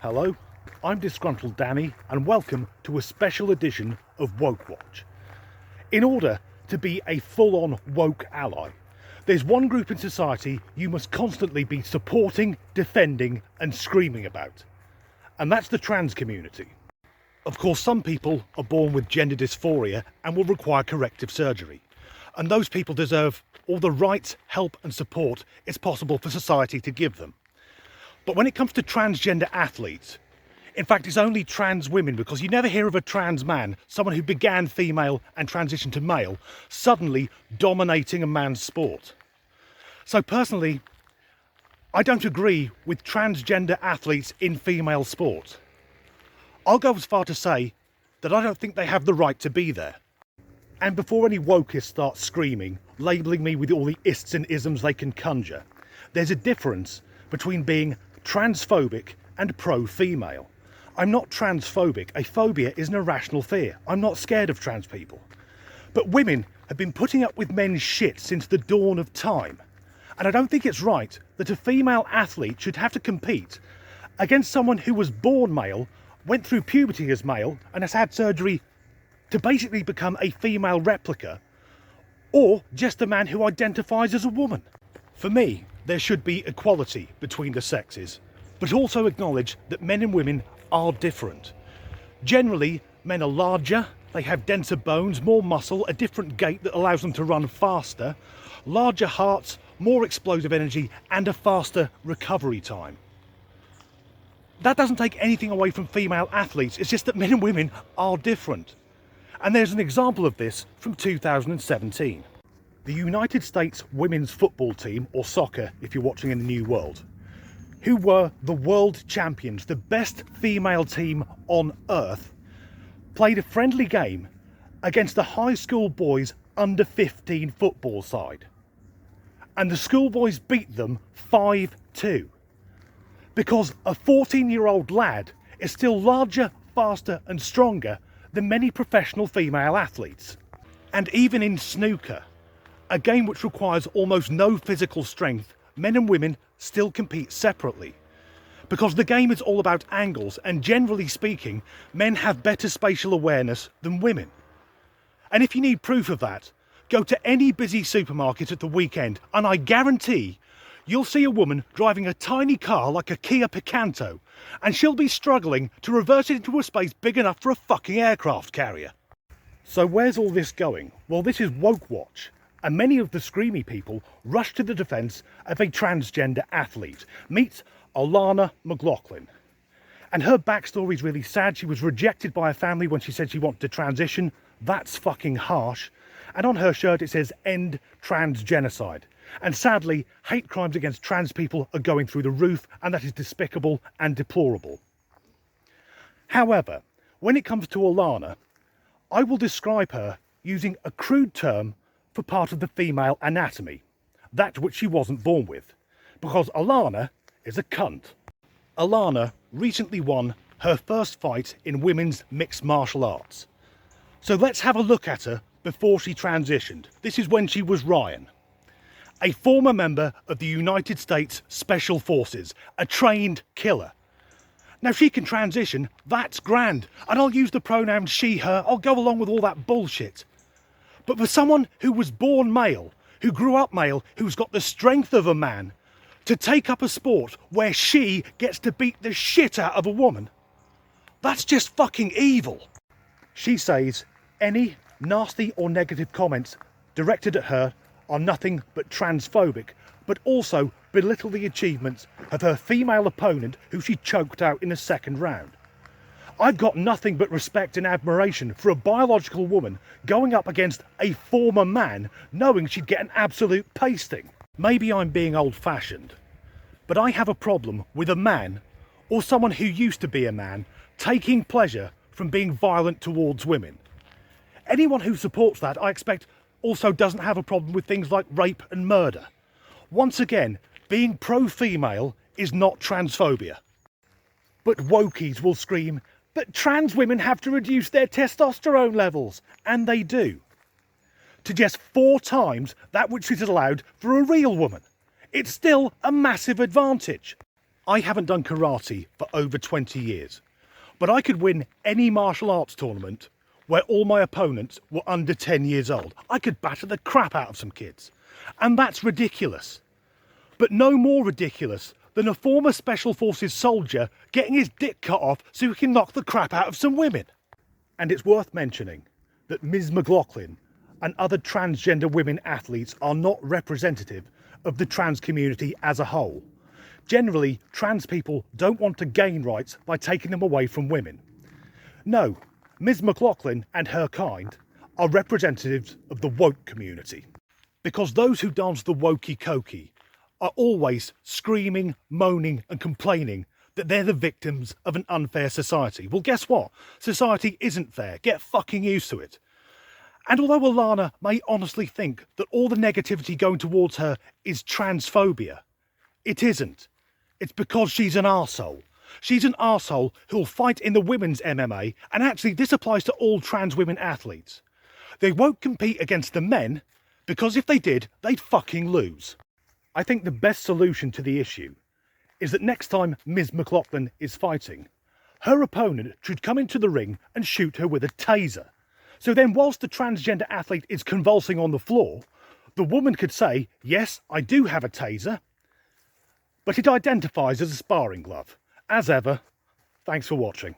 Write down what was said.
Hello, I'm Disgruntled Danny and welcome to a special edition of Woke Watch. In order to be a full-on woke ally, there's one group in society you must constantly be supporting, defending and screaming about. And that's the trans community. Of course, some people are born with gender dysphoria and will require corrective surgery. And those people deserve all the rights, help and support it's possible for society to give them. But when it comes to transgender athletes, in fact it's only trans women, because you never hear of a trans man, someone who began female and transitioned to male, suddenly dominating a man's sport. So personally, I don't agree with transgender athletes in female sport. I'll go as far to say that I don't think they have the right to be there. And before any wokists start screaming, labelling me with all the ists and isms they can conjure, there's a difference between being transphobic and pro-female. I'm not transphobic. A phobia is an irrational fear. I'm not scared of trans people. But women have been putting up with men's shit since the dawn of time. And I don't think it's right that a female athlete should have to compete against someone who was born male, went through puberty as male, and has had surgery to basically become a female replica, or just a man who identifies as a woman. For me, there should be equality between the sexes, but also acknowledge that men and women are different. Generally, men are larger, they have denser bones, more muscle, a different gait that allows them to run faster, larger hearts, more explosive energy, and a faster recovery time. That doesn't take anything away from female athletes, it's just that men and women are different. And there's an example of this from 2017. The United States women's football team, or soccer if you're watching in the New World, who were the world champions, the best female team on earth, played a friendly game against the high school boys under 15 football side. And the schoolboys beat them 5-2. Because a 14-year-old lad is still larger, faster and stronger than many professional female athletes. And even in snooker, a game which requires almost no physical strength, men and women still compete separately. Because the game is all about angles, and generally speaking, men have better spatial awareness than women. And if you need proof of that, go to any busy supermarket at the weekend and I guarantee you'll see a woman driving a tiny car like a Kia Picanto, and she'll be struggling to reverse it into a space big enough for a fucking aircraft carrier. So where's all this going? Well, this is Woke Watch. And many of the screamy people rush to the defence of a transgender athlete. Meet Alana McLaughlin. And her backstory is really sad. She was rejected by her family when she said she wanted to transition. That's fucking harsh. And on her shirt it says, "End trans genocide." And sadly, hate crimes against trans people are going through the roof, and that is despicable and deplorable. However, when it comes to Alana, I will describe her using a crude term for part of the female anatomy, that which she wasn't born with, because Alana is a cunt. Alana recently won her first fight in women's mixed martial arts. So let's have a look at her before she transitioned. This is when she was Ryan, a former member of the United States Special Forces, a trained killer. Now she can transition, that's grand, and I'll use the pronouns she, her, I'll go along with all that bullshit. But for someone who was born male, who grew up male, who's got the strength of a man, to take up a sport where she gets to beat the shit out of a woman, that's just fucking evil. She says any nasty or negative comments directed at her are nothing but transphobic, but also belittle the achievements of her female opponent who she choked out in the second round. I've got nothing but respect and admiration for a biological woman going up against a former man, knowing she'd get an absolute pasting. Maybe I'm being old-fashioned, but I have a problem with a man, or someone who used to be a man, taking pleasure from being violent towards women. Anyone who supports that, I expect, also doesn't have a problem with things like rape and murder. Once again, being pro-female is not transphobia. But wokies will scream, but trans women have to reduce their testosterone levels, and they do, to just 4 times that which is allowed for a real woman. It's still a massive advantage. I haven't done karate for over 20 years, but I could win any martial arts tournament where all my opponents were under 10 years old. I could batter the crap out of some kids. And that's ridiculous. But no more ridiculous than a former Special Forces soldier getting his dick cut off so he can knock the crap out of some women. And it's worth mentioning that Ms. McLaughlin and other transgender women athletes are not representative of the trans community as a whole. Generally, trans people don't want to gain rights by taking them away from women. No, Ms. McLaughlin and her kind are representatives of the woke community. Because those who dance the wokey cokey are always screaming, moaning and complaining that they're the victims of an unfair society. Well, guess what? Society isn't fair. Get fucking used to it. And although Alana may honestly think that all the negativity going towards her is transphobia, it isn't. It's because she's an arsehole. She's an arsehole who'll fight in the women's MMA, and actually this applies to all trans women athletes. They won't compete against the men, because if they did, they'd fucking lose. I think the best solution to the issue is that next time Ms. McLaughlin is fighting, her opponent should come into the ring and shoot her with a taser. So then whilst the transgender athlete is convulsing on the floor, the woman could say, yes, I do have a taser, but it identifies as a sparring glove. As ever, thanks for watching.